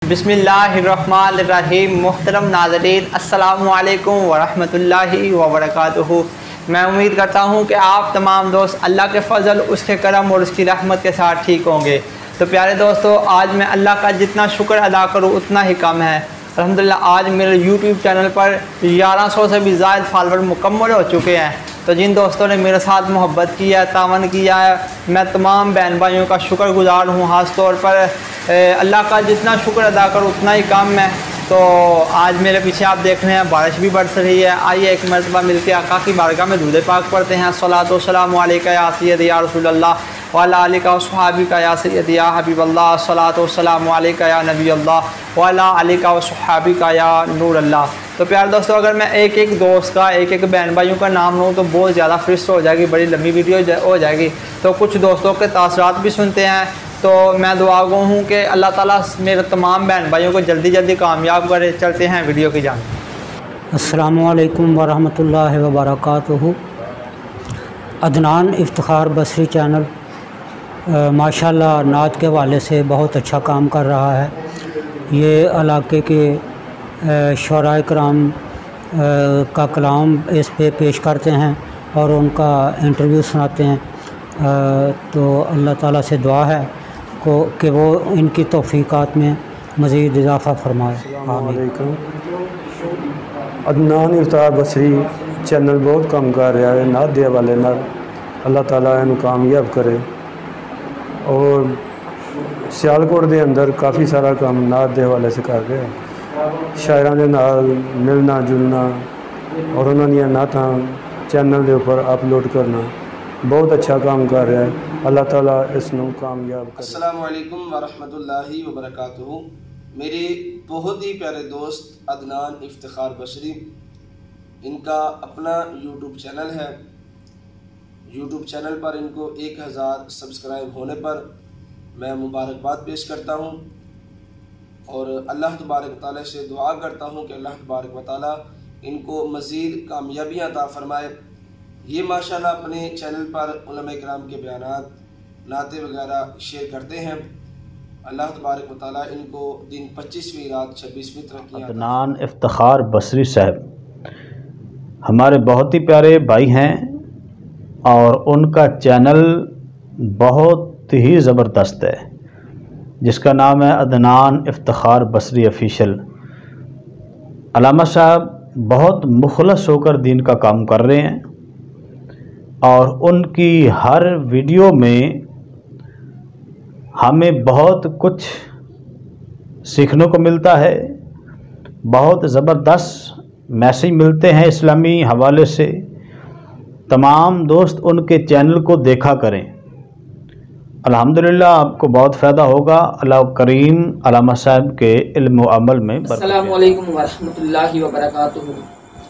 बिस्मिल्लाहिर्रहमानिर्रहीम। मुहतरम नाज़रीन, अस्सलामु अलैकुम वरहमतुल्लाहि वबरकातुहू। मैं उम्मीद करता हूँ कि आप तमाम दोस्त अल्लाह के फ़ज़ल, उसके करम और उसकी रहमत के साथ ठीक होंगे। तो प्यारे दोस्तों, आज मैं अल्लाह का जितना शुक्र अदा करूँ उतना ही कम है। अल्हम्दुलिल्लाह आज मेरे यूट्यूब चैनल पर 1100 से भी ज़्यादा फॉलोवर मुकम्मल हो चुके हैं। तो जिन दोस्तों ने मेरे साथ मोहब्बत किया है, तावन किया है, मैं तमाम बहन भाइयों का शुक्रगुज़ार हूँ। ख़ास तौर पर अल्लाह का जितना शुक्र अदा करूँ उतना ही कम है। तो आज मेरे पीछे आप देख रहे हैं बारिश भी बरस रही है। आइए एक मरतबा मिलकर आका की बारगाह में दुरूद पाक पढ़ते हैं। अस्सलातु वस्सलामु अलैका या सय्यदी या रसूलल्लाह व अला आलिका व सहाबिका या सय्यदी या हबीबल्लाह। अस्सलातु वस्सलामु अलैका या नबी अल्लाह व अला आलिका व सहाबिका या नूर अल्लाह। तो प्यारे दोस्तों, अगर मैं एक एक दोस्त का, एक एक बहन भाइयों का नाम लूँ तो बहुत ज़्यादा फहरिस्त हो जाएगी, बड़ी लंबी वीडियो हो जाएगी। तो कुछ दोस्तों के तासरात भी सुनते हैं। तो मैं दुआ गो हूँ कि अल्लाह ताला मेरे तमाम बहन भाइयों को जल्दी जल्दी कामयाब करे। चलते हैं वीडियो की जानिब। अस्सलामु अलैकुम वरहमतुल्लाहि वबरकातुहू। अदनान इफ्तिखार बसरी चैनल माशाल्लाह नात के हवाले से बहुत अच्छा काम कर रहा है। ये इलाके के शोराए कराम का कलाम इस पे पेश करते हैं और उनका इंटरव्यू सुनाते हैं। तो अल्लाह ताला से दुआ है कि वो इनकी तौफ़ीक़ात में मज़ीद इजाफ़ा फरमाए। अस्सलामुअलैकुम। अदनान इफ्तिखार बसरी चैनल बहुत काम कर रहा है नात दे हवाले नाल। अल्लाह ताला इन्हूं कामयाब करे। और सियालकोट के अंदर काफ़ी सारा काम नात दे हवाले से कर रहे हैं। शायरां दे नाल मिलना जुलना और उन्हां दीयां नातां चैनल के ऊपर अपलोड करना बहुत अच्छा काम कर रहा है। अल्लाह ताला इसनूं कामयाब करे। अस्सलामु अलैकुम वरहमतुल्लाहि वबरकातुहू। मेरे बहुत ही प्यारे दोस्त अदनान इफ्तिखार बसरी, इनका अपना यूट्यूब चैनल है। यूट्यूब चैनल पर इनको 1000 सब्सक्राइब होने पर मैं मुबारकबाद पेश करता हूँ और अल्लाह तबारक ताला से दुआ करता हूँ कि अल्लाह तबारक ताला इनको मज़ीद कामयाबियाँ अता फरमाए। ये माशाल्लाह अपने चैनल पर उलमा इकराम के बयानात, नाते वगैरह शेयर करते हैं। अल्लाह तबारक व तआला इनको दिन 25वीं रात 26वीं तरक्कियां। अदनान इफ्तिखार बसरी साहब हमारे बहुत ही प्यारे भाई हैं और उनका चैनल बहुत ही ज़बरदस्त है जिसका नाम है अदनान इफ्तिखार बसरी ऑफिशियल। अल्लामा साहब बहुत मुखलस होकर दीन का काम कर रहे हैं और उनकी हर वीडियो में हमें बहुत कुछ सीखने को मिलता है। बहुत ज़बरदस्त मैसेज मिलते हैं इस्लामी हवाले से। तमाम दोस्त उनके चैनल को देखा करें। अल्हम्दुलिल्लाह आपको बहुत फ़ायदा होगा। अल्लाह करीम अल्लामा साहब के इल्म व अमल में। अस्सलामु अलैकुम वरहमतुल्लाहि वबरकातुहू।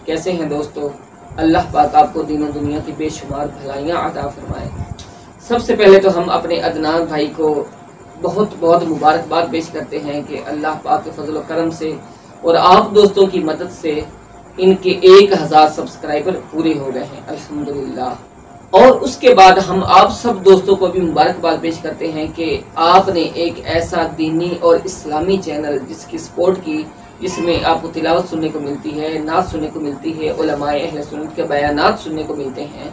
कैसे हैं दोस्तों? अल्लाह पाक आपको दीन दुनिया की बेशुमार भलाइयाँ अता फरमाए। सबसे पहले तो हम अपने अदनान भाई को बहुत बहुत मुबारकबाद पेश करते हैं कि अल्लाह पाक के फजल व करम से और आप दोस्तों की मदद से इनके 1000 सब्सक्राइबर पूरे हो गए हैं अल्हम्दुलिल्लाह। और उसके बाद हम आप सब दोस्तों को भी मुबारकबाद पेश करते हैं कि आपने एक ऐसा दीनी और इस्लामी चैनल जिसकी सपोर्ट की, जिसमें आपको तिलावत सुनने को मिलती है, नात सुनने को मिलती है, उलमाए अहले सुन्नत के बयानात सुनने को मिलते हैं।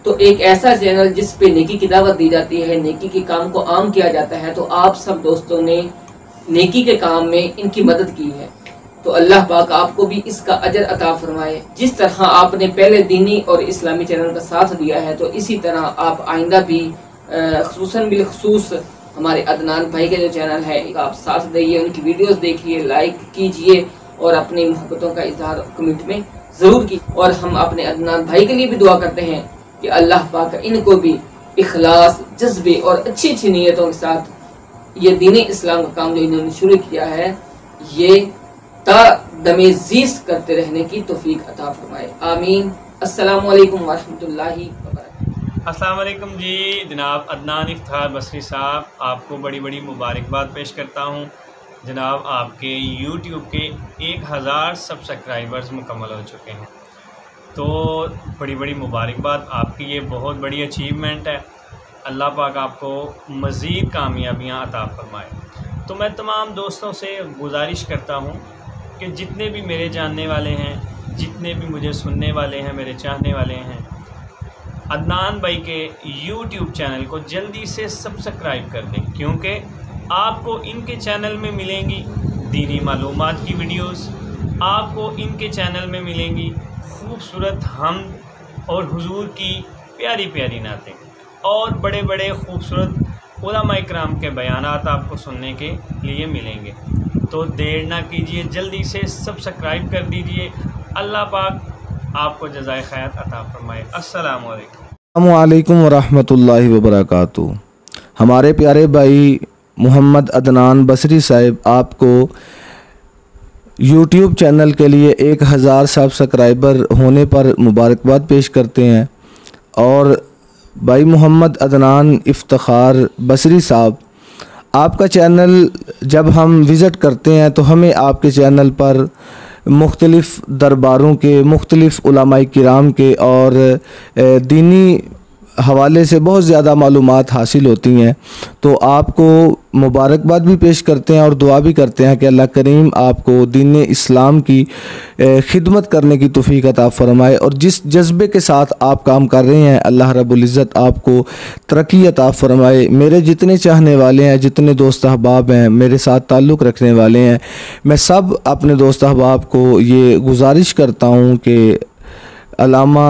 तो एक ऐसा चैनल जिस पे नेकी की दावत दी जाती है, नेकी के काम को आम किया जाता है, तो आप सब दोस्तों ने नेकी के काम में इनकी मदद की है। तो अल्लाह पाक आपको भी इसका अजर अता फरमाए। जिस तरह आपने पहले दीनी और इस्लामी चैनल का साथ दिया है, तो इसी तरह आप आइंदा भी खुसूसन बिलखुसूस हमारे अदनान भाई के जो चैनल है आप साथ दीजिए, उनकी वीडियोस देखिए, लाइक कीजिए और अपनी मोहब्बतों का इजहार कमेंट में ज़रूर कीजिए। और हम अपने अदनान भाई के लिए भी दुआ करते हैं कि अल्लाह पाक इनको भी इखलास, जज्बे और अच्छी अच्छी नीयतों के साथ ये दीन इस्लाम का काम जो इन्होंने शुरू किया है, ये दमेजीज करते रहने की तौफीक अता फरमाए। आमीन। अस्सलामु अलैकुम वरहमतुल्लाहि वबरकातुहू। अस्सलाम वालेकुम जी। जनाब अदनान इफ्तिखार बसरी साहब, आपको बड़ी बड़ी मुबारकबाद पेश करता हूँ। जनाब आपके YouTube के 1000 सब्सक्राइबर्स मुकम्मल हो चुके हैं, तो बड़ी बड़ी मुबारकबाद आपकी। ये बहुत बड़ी अचीवमेंट है। अल्लाह पाक आपको मज़ीद कामयाबियाँ अता फरमाए। तो मैं तमाम दोस्तों से गुजारिश करता हूँ कि जितने भी मेरे जानने वाले हैं, जितने भी मुझे सुनने वाले हैं, मेरे चाहने वाले हैं, अदनान भाई के YouTube चैनल को जल्दी से सब्सक्राइब कर दें, क्योंकि आपको इनके चैनल में मिलेंगी दीनी मालूमात की वीडियोस, आपको इनके चैनल में मिलेंगी खूबसूरत हम्द और हुजूर की प्यारी प्यारी नातें और बड़े बड़े खूबसूरत उलमा इकराम के बयानात आपको सुनने के लिए मिलेंगे। तो देर ना कीजिए, जल्दी से सब्सक्राइब कर दीजिए। अल्लाह पाक आपको जज़ाए खैर अता फरमाए। अस्सलामु अलैकुम वरहमतुल्लाहि वबरकातुहू। हमारे प्यारे भाई मोहम्मद अदनान बसरी साहिब आपको YouTube चैनल के लिए 1000 सब्सक्राइबर होने पर मुबारकबाद पेश करते हैं। और भाई मोहम्मद अदनान इफ्तिखार बसरी साहब, आपका चैनल जब हम विज़िट करते हैं तो हमें आपके चैनल पर मुख्तलिफ़ दरबारों के, मुख्तलिफ़ उलमाए किराम के और दीनी हवाले से बहुत ज़्यादा मालूमात हासिल होती हैं। तो आपको मुबारकबाद भी पेश करते हैं और दुआ भी करते हैं कि अल्लाह करीम आपको दीन इस्लाम की खिदमत करने की तौफीक अता फ़रमाए। और जिस जज्बे के साथ आप काम कर रहे हैं, अल्लाह रब्बुल इज़्ज़त आपको तरक्की अता फ़रमाए। मेरे जितने चाहने वाले हैं, जितने दोस्त अहबाब हैं, मेरे साथ ताल्लुक़ रखने वाले हैं, मैं सब अपने दोस्त अहबाब को ये गुजारिश करता हूँ कि अल्लामा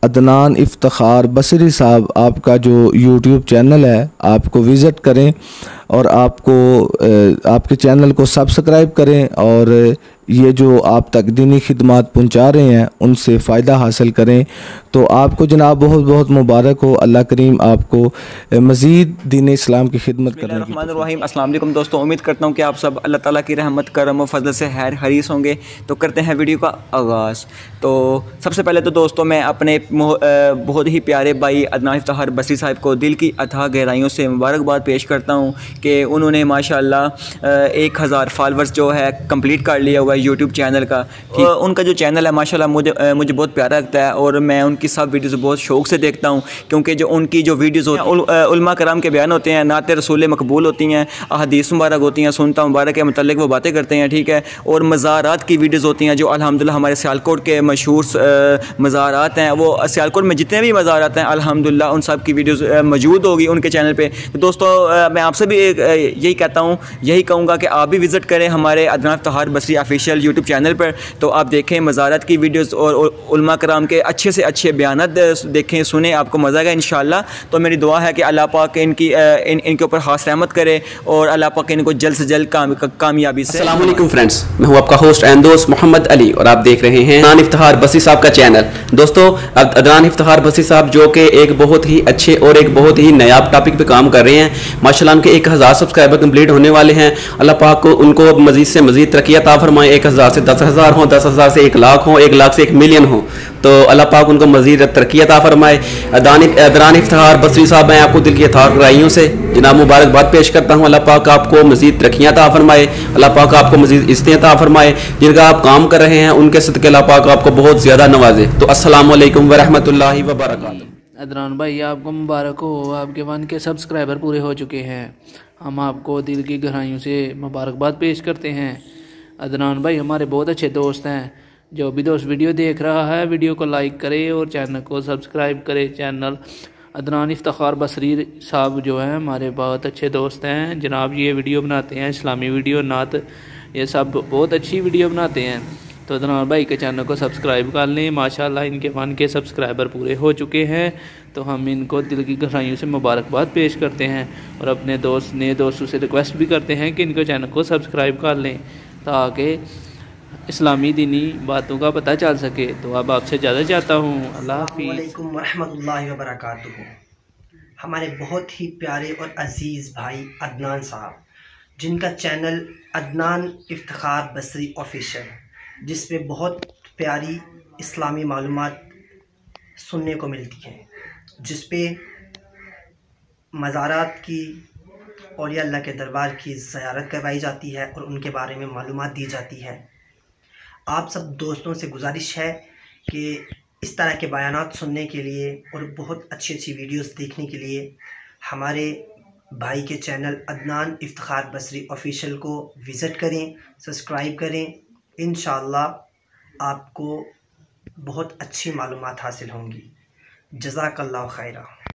अदनान इफ्तिखार बसरी साहब आपका जो YouTube चैनल है आपको विज़िट करें और आपको आपके चैनल को सब्सक्राइब करें और ये जो आप तक दीनी खिदमात पहुंचा रहे हैं उनसे फ़ायदा हासिल करें। तो आपको जनाब बहुत बहुत मुबारक हो। अल्लाह करीम आपको मज़ीद दीन इस्लाम की खिदमत करने की। बिस्मिल्लाहिर्रहमानिर्रहीम। अस्सलाम वालेकुम दोस्तों, उम्मीद करता हूँ कि आप सब अल्लाह ताला की रहमत करम और फजल से खैर हरीस होंगे। तो करते हैं वीडियो का आगाज़। तो सबसे पहले तो दोस्तों मैं अपने बहुत ही प्यारे भाई अदनान इफ्तिखार बसरी साहब को दिल की अथाह गहराइयों से मुबारकबाद पेश करता हूँ कि उन्होंने माशाअल्लाह 1000 फॉलोअर्स जो है कंप्लीट कर लिया हुआ है YouTube चैनल का। ठीक, उनका जो चैनल है माशाल्लाह मुझे बहुत प्यारा लगता है और मैं उनकी सब वीडियोस बहुत शौक़ से देखता हूँ, क्योंकि जो उनकी जो वीडियोस होती हैं उलमा कराम के बयान होते हैं, नाते रसूल मकबूल होती हैं, अहदीस मुबारक होती हैं, सुन्नत मुबारक के मतलब वो बातें करते हैं। ठीक है, और मज़ारात की वीडियोज़ होती हैं जो अल्हम्दुलिल्लाह हमारे सियालकोट के मशहूर मज़ारात हैं, वो सियालकोट में जितने भी मज़ारात हैं अल्हम्दुलिल्लाह उन सब की वीडियोज़ मौजूद होगी उनके चैनल पर। तो दोस्तों मैं आपसे भी यही कहता हूँ, यही कहूँगा कि आप भी विज़िट करें हमारे अदनान इफ्तिखार बसरी ऑफिशियल YouTube चैनल पर। तो आप देखें मज़ारात की वीडियोस और उलमा कराम के अच्छे से अच्छे बयानात देखें, सुने, आपको मज़ा आएगा इंशाअल्लाह। तो मेरी दुआ है कि अल्लाह पाक इनके ऊपर खास रहमत करे और अल्लाह पाक इनको जल्द से जल्द कामयाबी से। अस्सलाम वालेकुम फ्रेंड्स, मैं हूँ आपका होस्ट एंड दोस्त मोहम्मद अली और आप देख रहे हैं अदनान इफ्तिखार बसरी साहब का चैनल। दोस्तों अदनान इफ्तिखार बसरी साहब जो कि एक बहुत ही अच्छे और एक बहुत ही नायाब टॉपिक पे काम कर रहे हैं। माशाल्लाह उनके 1000 सब्सक्राइबर कंप्लीट होने वाले हैं। अल्लाह पाक को उनको मज़ीद से मज़ीद तरक्की अता फरमाए। 1000 से 10,000 हो, 10,000 से 1 लाख हो, 1 लाख से 1 मिलियन हो। तो अल्लाह पाक उनको मज़ीद तरक्की अता फरमाए। अदनान इफ्तिखार बसरी साहब, मैं आपको दिल की अथाह गहराइयों से जनाब मुबारकबाद पेश करता हूँ। अल्लाह पाक आपको मज़ीद तरक्कियाँ अता फरमाए, अल्लाह पाक आपको मज़ीद इज़्ज़तें अता फरमाए। जिनका आप काम कर रहे हैं उनके सदक़े अल्लाह पाक आपको बहुत ज़्यादा नवाजे। तो अस्सलामु अलैकुम वरहमतुल्लाहि वबरकातुहू। अदनान भाई आपको मुबारक हो, आपके 1 के सब्सक्राइबर पूरे हो चुके हैं। हम आपको दिल की गहराइयों से मुबारकबाद पेश करते हैं। अदनान भाई हमारे बहुत अच्छे दोस्त हैं। जो भी दोस्त वीडियो देख रहा है वीडियो को लाइक करे और चैनल को सब्सक्राइब करे। चैनल अदनान इफ्तिखार बसरी साहब जो है हमारे बहुत अच्छे दोस्त हैं जनाब। ये वीडियो बनाते हैं, इस्लामी वीडियो, नात, ये सब बहुत अच्छी वीडियो बनाते हैं। तो अदनान भाई के चैनल को सब्सक्राइब कर लें। माशाल्लाह इनके 1 के सब्सक्राइबर पूरे हो चुके हैं। तो हम इनको दिल की गहराइयों से मुबारकबाद पेश करते हैं और अपने नए दोस्तों से रिक्वेस्ट भी करते हैं कि इनको चैनल को सब्सक्राइब कर लें ताकि इस्लामी दीनी बातों का पता चल सके। तो अब आपसे ज़्यादा चाहता हूँ। अल्लाह हाफ़िज़। अस्सलामु अलैकुम वरहमतुल्लाहि वबरकातुहू। हमारे बहुत ही प्यारे और अज़ीज़ भाई अदनान साहब, जिनका चैनल अदनान इफ्तिखार बसरी ऑफिशियल, जिस पे बहुत प्यारी इस्लामी मालूमात सुनने को मिलती हैं, जिस पे मज़ारात की और या अल्लाह के दरबार की ज़ियारत करवाई जाती है और उनके बारे में मालूमात दी जाती है। आप सब दोस्तों से गुजारिश है कि इस तरह के बयानात सुनने के लिए और बहुत अच्छी अच्छी वीडियोस देखने के लिए हमारे भाई के चैनल अदनान इफ्तिखार बसरी ऑफिशियल को विज़िट करें, सब्सक्राइब करें। इंशाअल्लाह आपको बहुत अच्छी मालूमात हासिल होंगी। जज़ाकल्लाहु खैरा।